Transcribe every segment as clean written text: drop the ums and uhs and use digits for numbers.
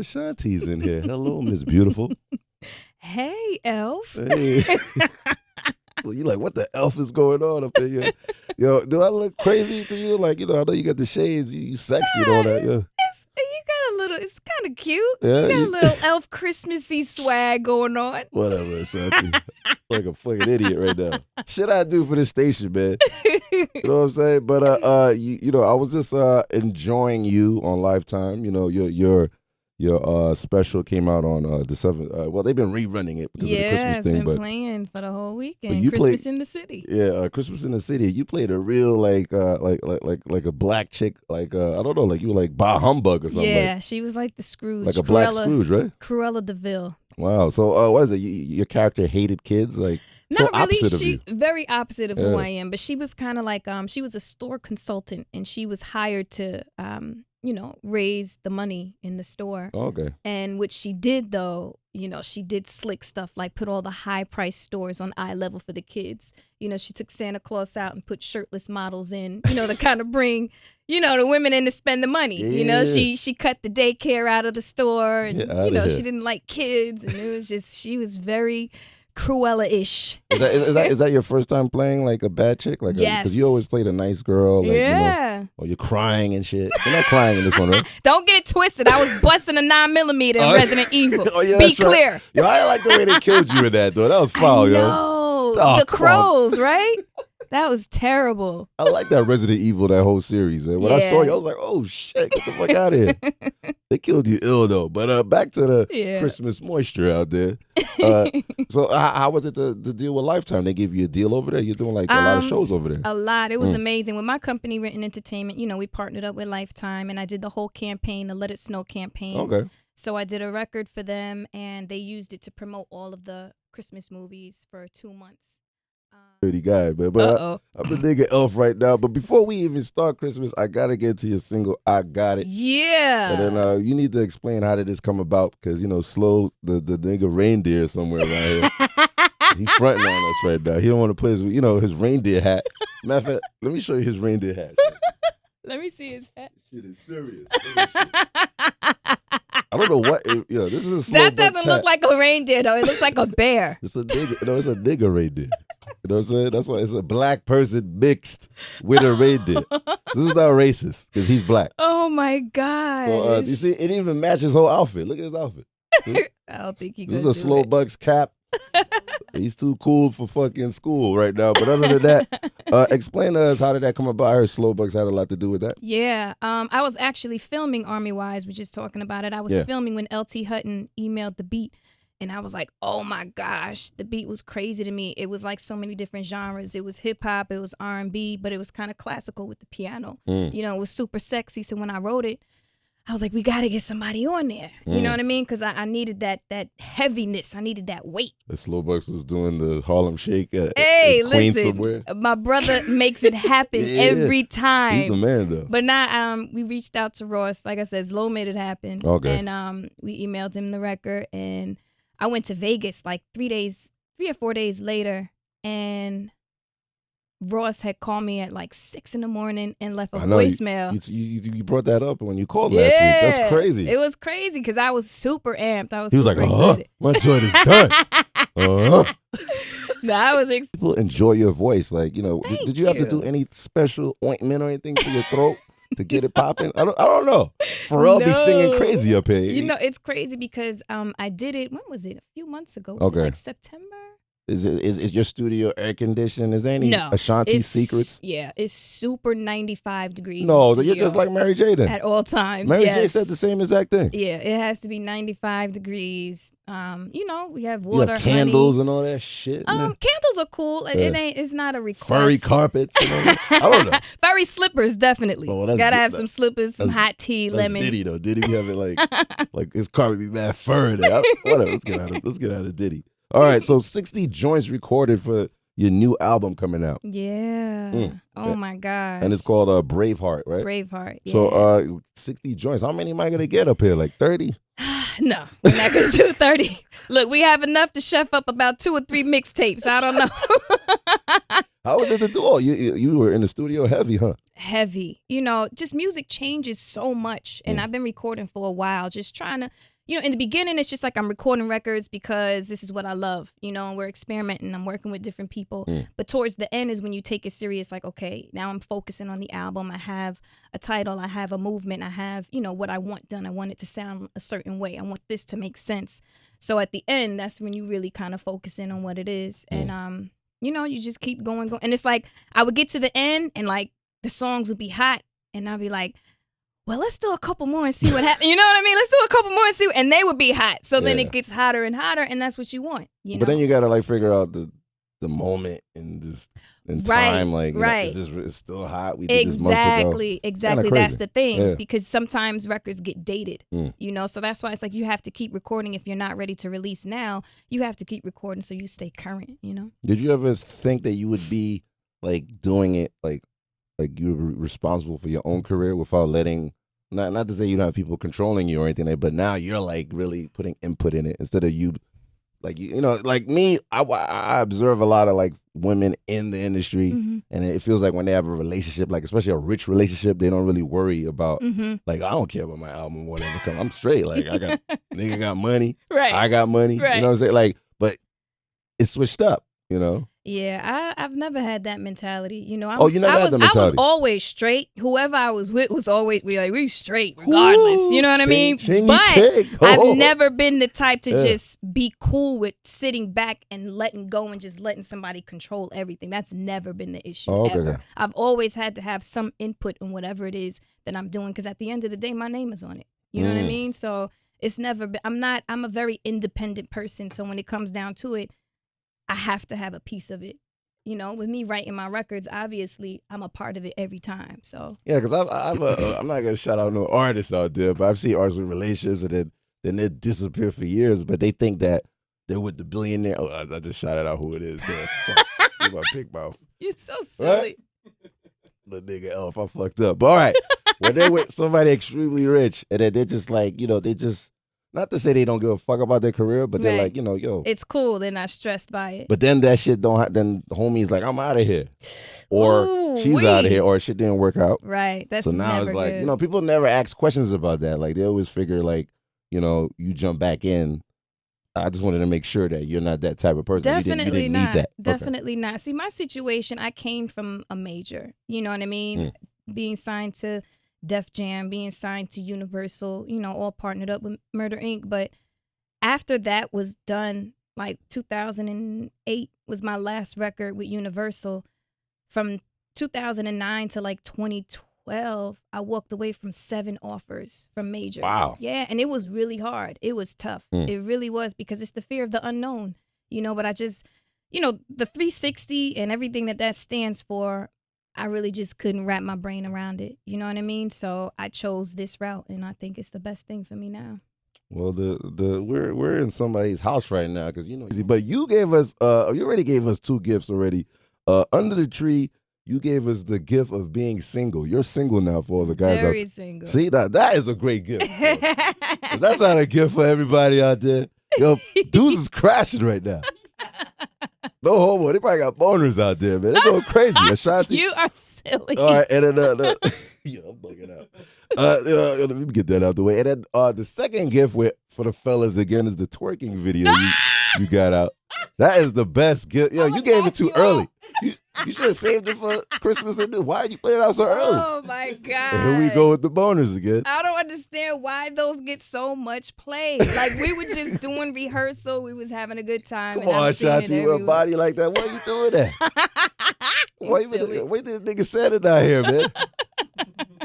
Ashanti's in here. Hello, Miss Beautiful. Hey, Elf. Hey. You like, what the elf is going on up there? Yo, do I look crazy to you? Like, I know you got the shades, you sexy and all that. Yeah. You got a little, it's kind of cute. Yeah, you got a little elf Christmassy swag going on. Whatever, Ashanti. Like a fucking idiot right now. Shit I do for this station, man. You know what I'm saying? But I was just enjoying you on Lifetime. Your special came out on December. Well, they've been rerunning it because of the Christmas thing. It's been playing for the whole weekend. You Christmas in the City. Yeah, Christmas in the City. You played a real like a black chick. Like I don't know, like you were like Bah Humbug or something. Yeah, she was like the Scrooge. Like a black Scrooge, right? Cruella DeVille. Wow. So what is it? Your character hated kids, like. Not so really. opposite of you. Very opposite of who I am. But she was kind of like she was a store consultant, and she was hired to raise the money in the store. Oh, okay. And what she did though, she did slick stuff like put all the high price stores on eye level for the kids. She took Santa Claus out and put shirtless models in, to kind of bring, the women in to spend the money. Yeah. She cut the daycare out of the store, and she didn't like kids, and it was just she was very Cruella-ish. Is that your first time playing like a bad chick? Like, yes. Because you always played a nice girl. Like, yeah. Or you're crying and shit. You're not crying in this one, right? Don't get it twisted. I was busting a 9mm in Resident Evil. Oh, yeah, Be clear. Right. Yo, I like the way they killed you in that, though. That was foul, yo. The crows, right? That was terrible. I like that Resident Evil, that whole series, man. When I saw you, I was like, oh, shit, get the fuck out of here. They killed you ill, though. But back to the Christmas moisture out there. So how was it to deal with Lifetime? They gave you a deal over there? You're doing like a lot of shows over there. A lot. It was amazing. With my company, Written Entertainment, we partnered up with Lifetime, and I did the whole campaign, the Let It Snow campaign. Okay. So I did a record for them, and they used it to promote all of the Christmas movies for 2 months. Pretty guy, man. But I'm a nigga Elf right now. But before we even start Christmas, I gotta get to your single, I Got It. Yeah. And then you need to explain how did this come about, because Slow, the nigga reindeer somewhere around here. He's fronting on us right now. He don't want to put his reindeer hat. Matter of fact, let me show you his reindeer hat. Let me see his hat. Shit is serious. I don't know what. This is a Slow That doesn't look like a reindeer though. It looks like a bear. It's a nigga. No, it's a nigga reindeer. You know what I'm saying? That's why it's a black person mixed with a reindeer. This is not racist because he's black. Oh my god! So you see, it even matches his whole outfit. Look at his outfit. I don't think he. This is a Slow Bucks cap. He's too cool for fucking school right now. But other than that, explain to us, how did that come about? I heard Slow Bucks had a lot to do with that. Yeah, I was actually filming Army Wise, which is talking about it. I was filming when LT Hutton emailed the beat. And I was like, oh my gosh, the beat was crazy to me. It was like so many different genres. It was hip hop, it was R&B, but it was kind of classical with the piano. It was super sexy. So when I wrote it, I was like, we got to get somebody on there. You know what I mean? Because I needed that heaviness. I needed that weight. The Slow Bucks was doing the Harlem Shake at Queens listen, somewhere. My brother makes it happen every time. He's the man, though. But now we reached out to Ross. Like I said, Slow made it happen. Okay. And we emailed him the record, and I went to Vegas like 3 or 4 days later, and Ross had called me at like 6 a.m. and left a voicemail. You brought that up when you called last week. That's crazy. It was crazy because I was super amped. He was like, my joint is done. No, I was People enjoy your voice. Like, did you have to do you. any special ointment or anything for your throat to get it popping? I don't know. Pharrell be singing crazy up here. It's crazy because I did it. When was it? A few months ago. Was it like September? Is your studio air conditioned? Is there any Ashanti secrets? Yeah, it's super 95 degrees. No, you're just like Mary J then. At all times. Mary J said the same exact thing. Yeah, it has to be 95 degrees. We have water, you have candles honey. And all that shit. Candles are cool. It's not a request. Furry carpets. I don't know. Furry slippers, definitely. Gotta have some slippers, some hot tea, lemon. Diddy though. Diddy be having like his carpet be mad fur in it. Whatever. Let's get out of Diddy. All right, so 60 joints recorded for your new album coming out. Yeah. Oh my gosh. And it's called Braveheart, right? Braveheart. Yeah. So 60 joints. How many am I gonna get up here? Like 30? No, we're not gonna do 30. Look, we have enough to chef up about 2 or 3 mixtapes. I don't know. How was it to do all? You were in the studio heavy, huh? Heavy. Just music changes so much, and I've been recording for a while, just trying to. in the beginning, it's just like I'm recording records because this is what I love, and we're experimenting. I'm working with different people. But towards the end is when you take it serious, like, okay, now I'm focusing on the album. I have a title. I have a movement. I have, what I want done. I want it to sound a certain way. I want this to make sense. So at the end, that's when you really kind of focus in on what it is. And, you just keep going. And it's like I would get to the end and like the songs would be hot and I'd be like, well, let's do a couple more and see what happens. You know what I mean? Let's do a couple more and see. And they would be hot. So then it gets hotter and hotter, and that's what you want. But then you got to like figure out the moment and this and time. Like, is this still hot? We did this months ago. Exactly. That's the thing. Because sometimes records get dated, So that's why it's like you have to keep recording. If you're not ready to release now, you have to keep recording so you stay current, Did you ever think that you would be like doing it like you were responsible for your own career without letting... Not to say you don't have people controlling you or anything, but now you're like really putting input in it instead of you, like like me. I observe a lot of like women in the industry, and it feels like when they have a relationship, like especially a rich relationship, they don't really worry about like I don't care about my album or whatever. Cause I'm straight. Like I got nigga got money, I got money. Right. You know what I'm saying? Like, but it's switched up. Yeah, I've never had that mentality. You know, you never had that mentality. I was always straight. Whoever I was with was always we straight regardless. You know what I mean? But I've never been the type to just be cool with sitting back and letting go and just letting somebody control everything. That's never been the issue ever. I've always had to have some input in whatever it is that I'm doing because at the end of the day, my name is on it. You know what I mean? So it's never been. I'm a very independent person. So when it comes down to it, I have to have a piece of it. With me writing my records, obviously, I'm a part of it every time. So yeah, because I'm not gonna shout out no artists out there, but I've seen artists with relationships and then they disappear for years, but they think that they're with the billionaire. Oh, I just shouted out who it is. You're my pig mouth. You're so silly. Right? The nigga Elf, I fucked up. But all right, when they're with somebody extremely rich and then they're just like, they just. Not to say they don't give a fuck about their career, but they're like, yo. It's cool. They're not stressed by it. But then that shit then the homie's like, I'm out of here. Or she's out of here, or shit didn't work out. Right. That's so now it's like, good. People never ask questions about that. Like, they always figure, like, you jump back in. I just wanted to make sure that you're not that type of person. Definitely you didn't not. Need that. Definitely not. See, my situation, I came from a major. You know what I mean? Being signed to Def Jam, being signed to Universal, all partnered up with Murder Inc. But after that was done, like 2008 was my last record with Universal. From 2009 to like 2012, I walked away from 7 offers from majors. Wow. Yeah, and it was really hard. It was tough. It really was because it's the fear of the unknown, but I just, the 360 and everything that stands for, I really just couldn't wrap my brain around it. You know what I mean? So I chose this route, and I think it's the best thing for me now. Well, we're in somebody's house right now because but you gave us you already gave us 2 gifts already. Under the tree, you gave us the gift of being single. You're single now for all the guys Very out there. Single. See, that is a great gift. If that's not a gift for everybody out there. Yo, dudes is crashing right now. No homo. They probably got boners out there, man. They're going crazy. Ashanti. You are silly. All right, and then I'm bugging out. Let me get that out the way. And then the second gift for the fellas again is the twerking video you got out. That is the best gift. Yo, you gave it too early. You should have saved it for Christmas and New. Why did you put it out so early? Oh my God. And here we go with the boners again. I don't understand why those get so much play. Like we were just doing rehearsal. We was having a good time. Come on, Ashanti, with a body like that. Why are you doing that? Wait till the nigga said it out here, man.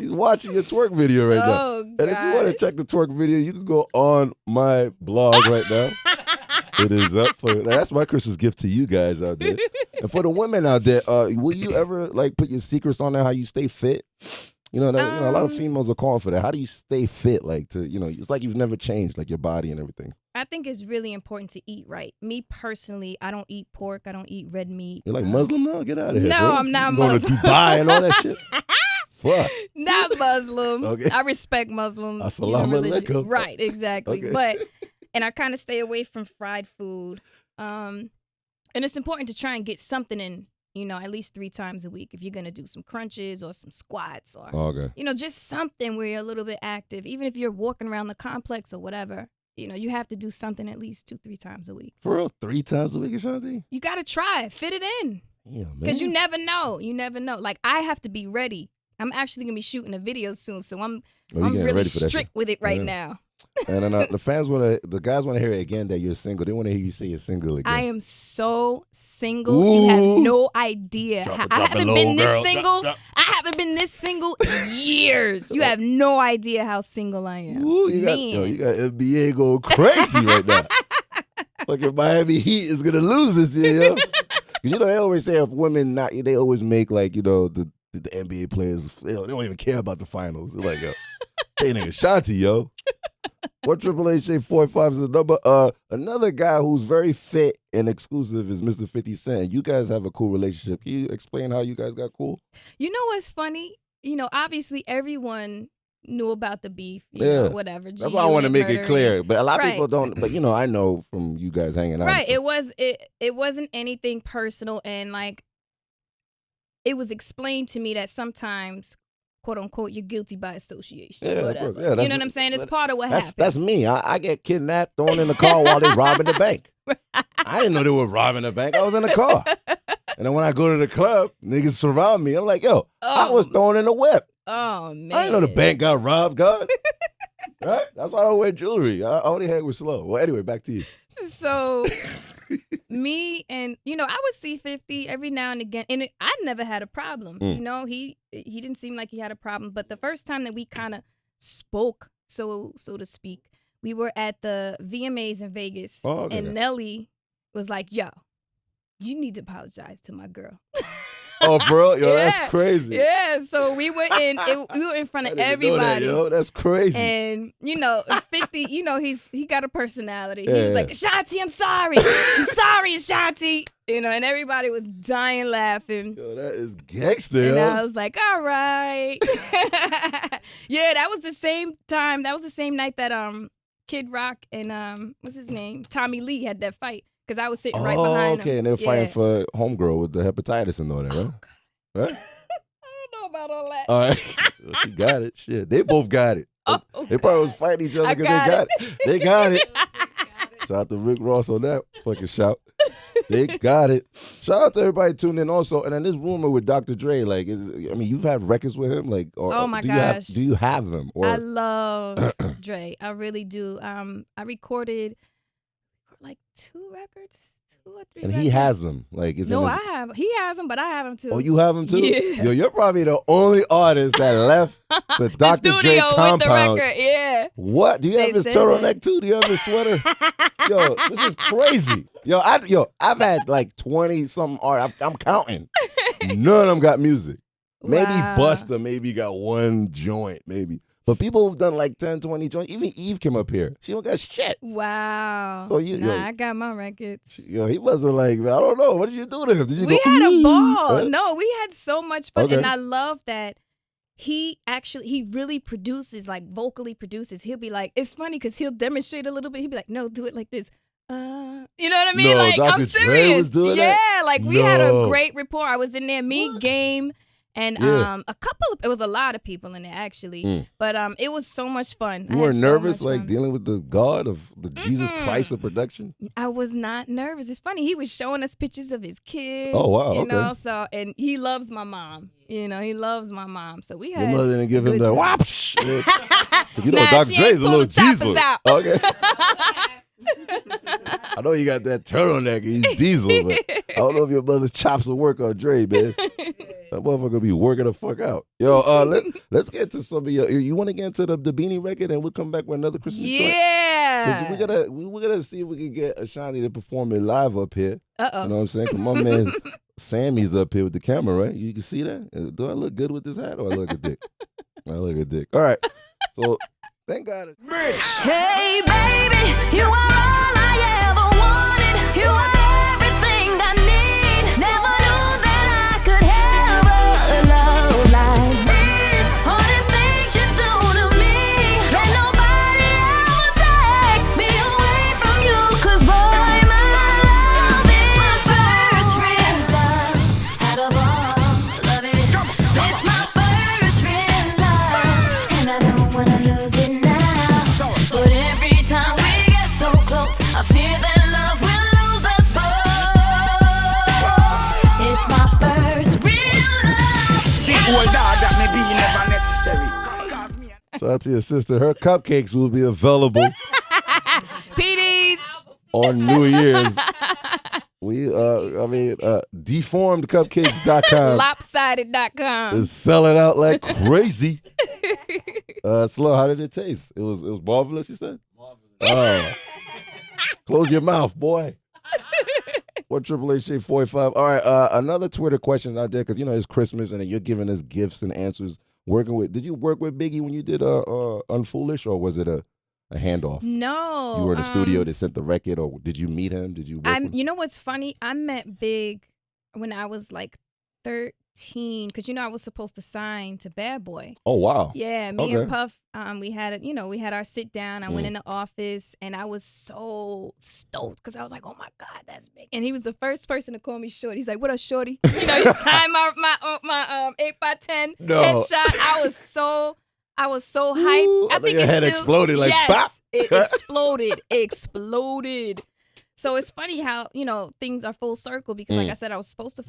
He's watching your twerk video right now. God. And if you want to check the twerk video, you can go on my blog right now. It is up for that's my Christmas gift to you guys out there. And for the women out there, will you ever like put your secrets on there how you stay fit? A lot of females are calling for that. How do you stay fit? Like it's like you've never changed, like your body and everything. I think it's really important to eat right. Me personally, I don't eat pork. I don't eat red meat. You're like Muslim now? Get out of here. No, bro. I'm not Muslim. Going to Dubai and all that shit. Fuck. Not Muslim. Okay. I respect Muslim. Assalamu alaikum. Right, exactly. Okay. And I kind of stay away from fried food. And it's important to try and get something in, at least 3 times a week. If you're going to do some crunches or some squats or, just something where you're a little bit active. Even if you're walking around the complex or whatever, you have to do something at least 2-3 times a week. For real? 3 times a week, Ashanti? You got to try it. Fit it in. Yeah, man. Because you never know. You never know. Like, I have to be ready. I'm actually going to be shooting a video soon, so I'm really strict with it right now. And then the guys want to hear it again that you're single. They want to hear you say you're single again. I am so single. Ooh. You have no idea. I haven't been this single. I haven't been this single in years. You have no idea how single I am. Ooh, you got NBA going crazy right now. Like if Miami Heat is gonna lose this year, because they always say if women they always make like the NBA players they don't even care about the finals. They're like, hey nigga, Ashanti, yo. 1-888-845 is the number. Another guy who's very fit and exclusive is Mr. 50 Cent. You guys have a cool relationship. Can you explain how you guys got cool? You know what's funny? Obviously everyone knew about the beef, whatever. That's why I want to make it clear. But a lot of people don't. But I know from you guys hanging out. Right. It wasn't anything personal, and like it was explained to me that sometimes, quote unquote, you're guilty by association. Yeah, whatever. Of course. Yeah, you know what I'm saying? It's part of what happened. That's me. I get kidnapped, thrown in the car while they're robbing the bank. I didn't know they were robbing the bank. I was in the car. And then when I go to the club, niggas surround me. I'm like, yo, I was thrown in the whip. Oh, man. I didn't know the bank got robbed, God. Right? That's why I don't wear jewelry. I only hang with slow. Well, anyway, back to you. So, me and, I would see 50 every now and again. And I never had a problem. He didn't seem like he had a problem. But the first time that we kind of spoke, so to speak, we were at the VMAs in Vegas. Oh, okay. And Nelly was like, yo, you need to apologize to my girl. Oh, bro, yo, that's crazy. Yeah, so we were in front of everybody. Yo, that's crazy. And 50, he got a personality. He was like, Ashanti, I'm sorry. I'm sorry, Ashanti. And everybody was dying laughing. Yo, that is gangster. And I was like, all right. Yeah, that was the same time. That was the same night that Kid Rock and what's his name, Tommy Lee had that fight. Because I was sitting right behind him. Okay, and they were fighting for homegirl with the hepatitis and all that, right? Right? I don't know about all that. All right. Well, she got it. Shit, they both got it. They probably was fighting each other because they got it. They got it. Shout out to Rick Ross on that fucking shout. They got it. Shout out to everybody tuning in also. And then this rumor with Dr. Dre, like, you've had records with him, like, or oh my gosh, do you have them? Or I love Dre. I really do. I recorded like 2 records, 2 or 3. And records. He has them. Like, he has them, but I have them too. Oh, you have them too? Yeah. Yo, you're probably the only artist that left the Dr. Dre compound. With the record. Yeah. What? Do you have his turtleneck too? Do you have his sweater? Yo, this is crazy. I've had like 20 something art. I'm counting. None of them got music. Maybe Busta maybe got 1 joint, maybe. But people who've done like 10, 20 joints, even Eve came up here. She don't got shit. Wow. So I got my records. He wasn't like, I don't know. What did you do to him? Did you We had a ball. Huh? No, we had so much fun. Okay. And I love that he really produces, like vocally produces. He'll be like, it's funny because he'll demonstrate a little bit. He'll be like, no, do it like this. You know what I mean? No, like, Dr. I'm serious. Dre was doing that? Like we had a great rapport. I was in there, Game. And it was a lot of people in there actually, but it was so much fun. You weren't nervous, like dealing with the God of the Jesus Christ of production? I was not nervous. It's funny. He was showing us pictures of his kids. Oh wow, you know. So and he loves my mom. He loves my mom. So we had. Your mother didn't give him the whoosh. Nah, Dr. Dre's a little diesel. Okay. I know you got that turtleneck and he's diesel, but I don't know if your mother chops will work on Dre, man. That motherfucker be working the fuck out. Yo, let's get to some of your. You want to get into the Beanie record, and we'll come back with another Christmas joint? Yeah. We're gonna see if we can get Ashanti to perform it live up here. Uh-oh. You know what I'm saying? 'Cause my man Sammy's up here with the camera, right? You can see that. Do I look good with this hat, or I look a dick? I look a dick. All right. So thank God. Hey baby, you are all I ever wanted. You are everything I need. Never knew that I could have a love like this. All the things you do to me, and nobody ever take me away from you. 'Cause boy, my love is my first real love. Out of all of it, it's my first real love, and I don't wanna lose it now. But every time we Old dog that may be never necessary. Shout out to your sister. Her cupcakes will be available PDs. on New Year's. Deformedcupcakes.com Lopsided.com. is selling out like crazy. Slow, how did it taste? It was marvelous, you said? Marvelous. Close your mouth, boy. 1-888-45. All right, another Twitter question out there, because it's Christmas and you're giving us gifts and answers. Did you work with Biggie when you did Unfoolish, or was it a handoff? No. You were in the studio, they sent the record, or did you meet him? Did you work with him? You know what's funny? I met Big when I was like 13, because I was supposed to sign to Bad Boy. Oh wow. Yeah, me and Puff, we had our sit down. I went in the office and I was so stoked because I was like, oh my God, that's Big. And he was the first person to call me shorty. He's like, what up, shorty? He signed my 8x10 headshot. I was so hyped. Ooh, I think your head exploded like bop. It exploded. So it's funny how, things are full circle because like I said, I was supposed to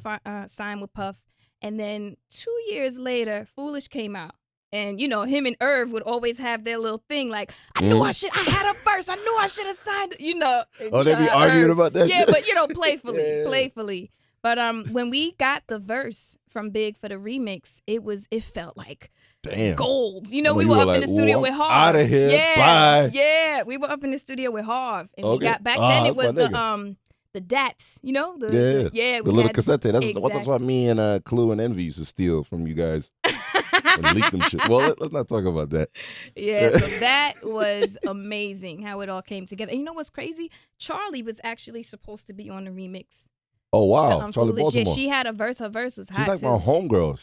sign with Puff. And then 2 years later, Foolish came out. And, him and Irv would always have their little thing like, I had a verse. I knew I should have signed it, Oh, they be arguing about that shit? Yeah, but, playfully. But when we got the verse from Big for the remix, it felt like gold. We were up in the studio with Harv. Out of here. Bye. Yeah, we were up in the studio with Harv. And we got back then it was the DATs, the little cassette tape. That's what me and Clue and Envy used to steal from you guys. And leak them shit. Well, let's not talk about that. Yeah, so that was amazing how it all came together. And you know what's crazy? Charlie was actually supposed to be on the remix. Oh wow, Charlie Baltimore. Yeah, she had a verse. Her verse was hot. She's like too. my homegirl.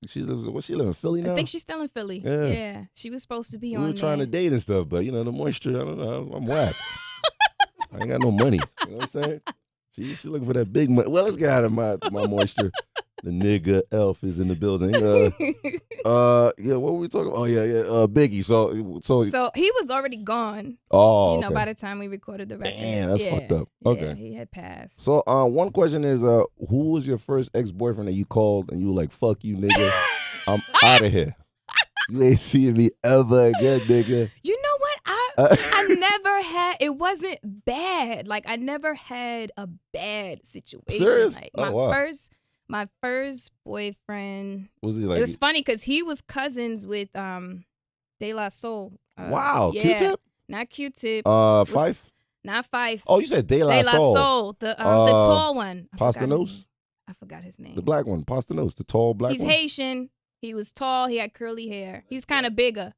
She lives. What, she live in Philly now? I think she's still in Philly. Yeah, she was supposed to be on. We were trying to date and stuff, but the moisture. I don't know. I'm whack. I ain't got no money. You know what I'm saying? She looking for that big money. Well, let's get out of my moisture. The nigga Elf is in the building. Yeah, what were we talking about? Oh, yeah. Biggie. So he was already gone. Oh, by the time we recorded the record. Damn, that's fucked up. Okay. Yeah, he had passed. So one question is, who was your first ex-boyfriend that you called and you were like, fuck you, nigga. I'm out of here. You ain't seeing me ever again, nigga. You know what? I never had, it wasn't bad. Like, I never had a bad situation. Serious? Like, my first boyfriend. Was he like? It was funny because he was cousins with De La Soul. Wow, yeah, Q-Tip? Not Q-Tip. Fife? Not Fife. Oh, you said De La Soul. The tall one. Pastanos? I forgot his name. The black one, Pastanos, the tall black one. He's Haitian. He was tall. He had curly hair. He was kind of bigger.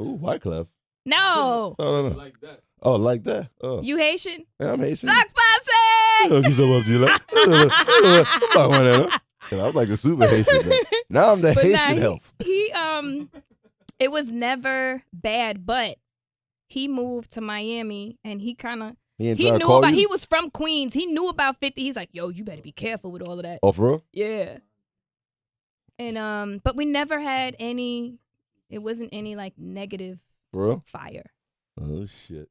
Ooh, Wyclef. No. No. Like that. Oh, like that? Oh. You Haitian? Yeah, I'm Haitian. Suck pussy! I'm like a super Haitian. Now I'm the Haitian elf. He it was never bad, but he moved to Miami and he knew about. He was from Queens. He knew about 50. He's like, yo, you better be careful with all of that. Oh, for real? Yeah. And but we never had any. It wasn't any like negative for real fire. Oh shit.